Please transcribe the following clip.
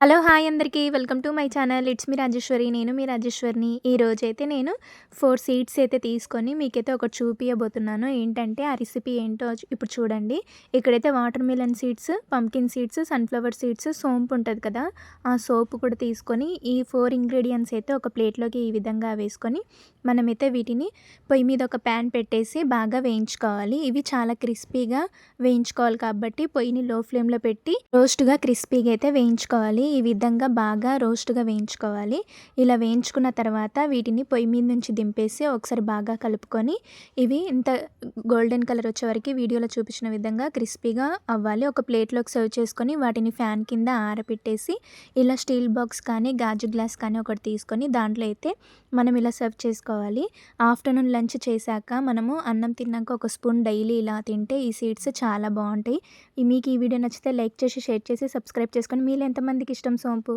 Hello! Hi అందరికీ. Welcome to my channel. It's me Rajeshwari. నేను మీ రాజేశ్వరిని. ఈరోజైతే నేను 4 సీడ్స్ అయితే తీసుకొని మీకైతే ఒకటి చూపియబోతున్నాను. ఏంటంటే ఆ రెసిపీ ఏంటో ఇప్పుడు చూడండి. ఇక్కడైతే water melon seeds, pumpkin seeds, sunflower seeds, సోంపు ఉంటది కదా! ఆ సోపు కూడా తీసుకొని ఈ 4 ఇంగ్రీడియెంట్స్ అయితే ఒక ప్లేట్‌లోకి ఈ విధంగా వేసుకొని మనమైతే వీటిని పొయ్యి మీద ఒక ప్యాన్ పెట్టేసి బాగా వేయించుకోవాలి. ఇవి చాలా క్రిస్పీగా వేయించుకోవాలి కాబట్టి పొయ్యిని లో ఫ్లేమ్‌లో పెట్టి రోస్ట్‌గా క్రిస్పీగా అయితే వేయించుకోవాలి. ఈ విధంగా బాగా రోస్ట్‌గా వేయించుకోవాలి. ఇలా వేయించుకున్న తర్వాత వీటిని పొయ్యి మీద నుంచి దింపేసి ఒకసారి బాగా కలుపుకొని ఇవి ఇంత గోల్డెన్ కలర్ వచ్చే వరకి వీడియోలో చూపించిన విధంగా క్రిస్పీగా అవ్వాలి. ఒక ప్లేట్‌లోకి సర్వ్ చేసుకొని వాటిని ఫ్యాన్ కింద ఆరబెట్టేసి ఇలా స్టీల్ బాక్స్ కానీ, గాజు గ్లాస్ కానీ ఒకటి తీసుకొని దాంట్లో అయితే మనం ఇలా సర్వ్ చేసుకోవాలి. ఆఫ్టర్‌నూన్ లంచ్ చేశాక మనము అన్నం తిన్నాక ఒక స్పూన్ డైలీ ఇలా తింటే ఈ సీడ్స్ చాలా బావుంటాయి. మీకు ఈ వీడియో నచ్చితే లైక్ చేసి, షేర్ చేసి, సబ్స్క్రైబ్ చేసుకొని మీలో ఎంతమందికి ఇష్టం సోంపు?